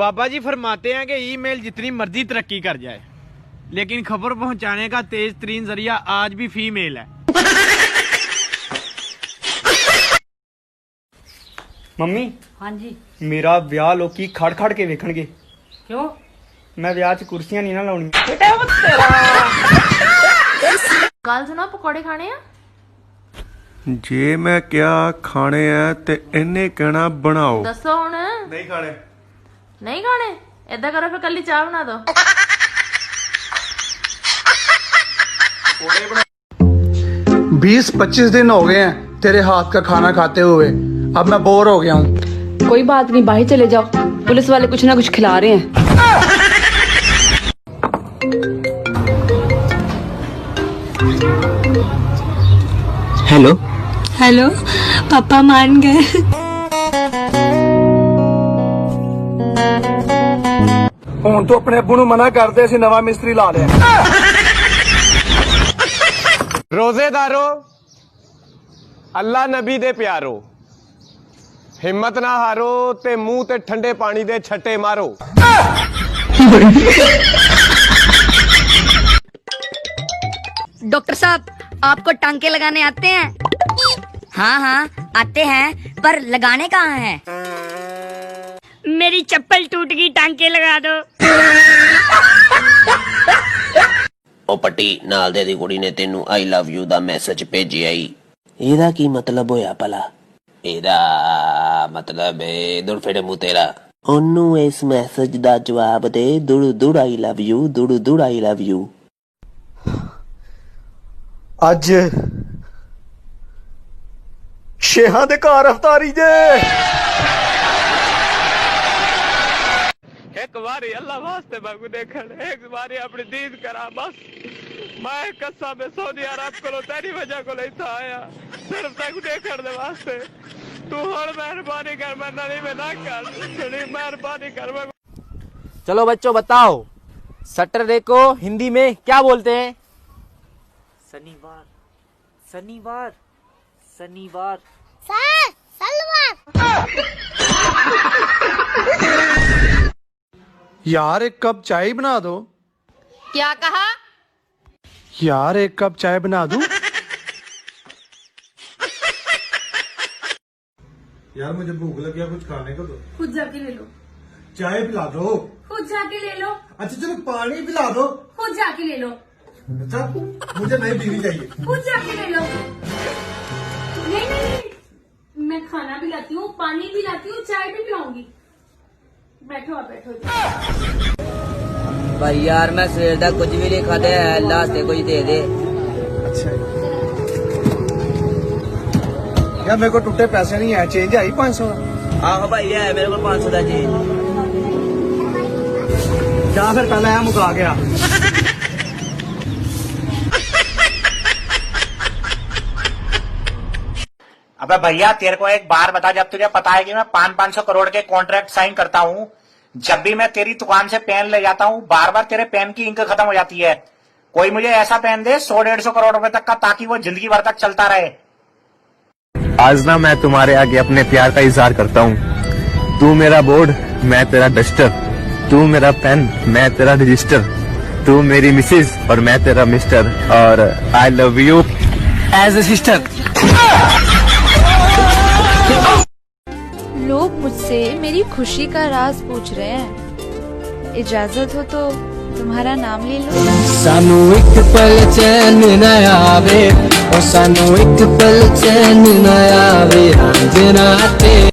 बाबा जी फरमाते हैं कि ईमेल जितनी मर्जी तरक्की कर जाए, लेकिन खबर पहुंचाने का तेज तरीन जरिया आज भी फीमेल है। ਮੰਮੀ ਹਾਂਜੀ ਮੇਰਾ ਵਿਆਹ ਲੋਕੀ ਖੜ ਖੜ ਕੇ ਵੇਖਣਗੇ। ਕਿਉਂ? ਮੈਂ ਵਿਆਹ 'ਚ ਕੁਰਸੀਆਂ ਨਹੀਂ ਨਾ ਲਾਉਣੀਆਂ। ਗੱਲ ਸੁਣਾ, ਪਕੌੜੇ ਖਾਣੇ ਆ? ਜੇ ਮੈਂ ਕਿਹਾ ਖਾਣੇ ਆ ਤੇ ਇਹਨੇ ਕਹਿਣਾ ਬਣਾਓ। ਦੱਸੋ ਹੁਣ। ਨਹੀਂ ਖਾਣੇ। ਨਹੀਂ ਖਾਣੇ? ਏਦਾਂ ਕਰੋ ਫਿਰ ਕੱਲੀ ਚਾਹ ਬਣਾ ਦੋ। 20-25 दिन हो गए हैं तेरे हाथ का खाना खाते हुए, अब मैं बोर हो गया हूँ। कोई बात नहीं, बाहर चले जाओ, पुलिस वाले कुछ ना कुछ खिला रहे हैं। हेलो हेलो, पापा मान गए। ਹੁਣ ਤੂੰ ਆਪਣੇ ਅੱਬੂ ਨੂੰ ਮਨਾ ਕਰਦੇ, ਅਸੀਂ ਨਵਾਂ ਮਿਸਤਰੀ ਲਾ ਲਿਆ। रोजेदारो, अल्लाह नबी दे प्यारो, हिम्मत ना हारो ते मुंह ते ठंडे पानी दे छट्टे मारो। डॉक्टर साहब, आपको टांके लगाने आते हैं? हाँ हाँ आते हैं, पर लगाने कहाँ हैं? मेरी चप्पल टूट गई, टांके लगा दो। ਉਹ ਪੱਟੀ ਨਾਲ ਦੇ ਦੀ ਕੁੜੀ ਨੇ ਤੈਨੂੰ ਆਈ ਲਵ ਯੂ ਦਾ ਮੈਸੇਜ ਭੇਜਿਆ ਈ। ਇਹਦਾ ਕੀ ਮਤਲਬ ਹੋਇਆ ਭਲਾ? ਇਹਦਾ ਮਤਲਬ ਏ ਦੁੜ ਫੇੜੇ ਮੂੰਹ ਤੇਰਾ। ਉਹਨੂੰ ਇਸ ਮੈਸੇਜ ਦਾ ਜਵਾਬ ਦੇ ਦੁੜ ਦੁੜ ਆਈ love you, ਦੁੜ ਦੁੜ I love you. ਅੱਜ ਸ਼ੇਹਾਂ ਦੇ ਘਰ ਅਫਤਾਰੀ ਜੇ। एक बारी अल्लाह वास्ते बागू देखन, एक बारी अपनी दीद करा बस। मैं कस्सा में सऊदी अरब को तेरी वजह को लेता आया, सिर्फ तक देखन दे वास्ते। तू हर मेहरबानी कर, मैं नली में ना कर, थोड़ी मेहरबानी कर। चलो बच्चों बताओ, सैटरडे को हिंदी में क्या बोलते हैं? शनिवार। शनिवार। शनिवार। यार एक कप चाय बना दो। क्या कहा? यार एक कप चाय बना दूं? यार मुझे भूख लग गया, कुछ खाने को दो। खुद जाके ले लो। चाय पिला दो। खुद जाके ले लो। अच्छा चलो पानी पिला दो। खुद जाके ले लो। अच्छा मुझे नई बीवी चाहिए। खुद जाके ले लो। नहीं नहीं नहीं, मैं खाना भी लाती हूँ, पानी भी लाती हूँ, चाय भी पिलाऊंगी। बैठो आप, बैठो। भाई यार मैं सवेर ਦਾ ਕੁਝ ਵੀ ਨਹੀਂ ਖਾਦਾ ਹੈ, ਲਾਸਟ ਤੇ ਕੁਝ ਦੇ ਦੇ। अच्छा यार मेरे को टूटे पैसे नहीं है, चेंज आई 500। ਆਹੋ ਭਾਈ ਹੈ ਮੇਰੇ ਕੋਲ 500 ਦਾ ਜੀ। जा फिर पहले है मुका गया। अबे भैया तेरे को एक बार बता, जब तुझे पता है कि मैं 500 करोड़ के कॉन्ट्रैक्ट साइन करता हूँ, जब भी मैं तेरी दुकान से पेन ले जाता हूँ, बार बार तेरे पेन की इंक खत्म हो जाती है। कोई मुझे ऐसा पेन दे 100-150 करोड़ रुपए तक का, ताकि वो जिंदगी भर तक चलता रहे। आज ना मैं तुम्हारे आगे अपने प्यार का इजहार करता हूँ। तू मेरा बोर्ड, मैं तेरा डस्टर। तू मेरा पेन, मैं तेरा रजिस्टर। तू मेरी मिसेज और मैं तेरा मिस्टर। और I love you as a sister. लोग मुझसे मेरी खुशी का राज पूछ रहे हैं, इजाजत हो तो तुम्हारा नाम ले लो। सानू एक पल चैन न आवे, ओ सानू एक पल चैन न आवे, रांझना ते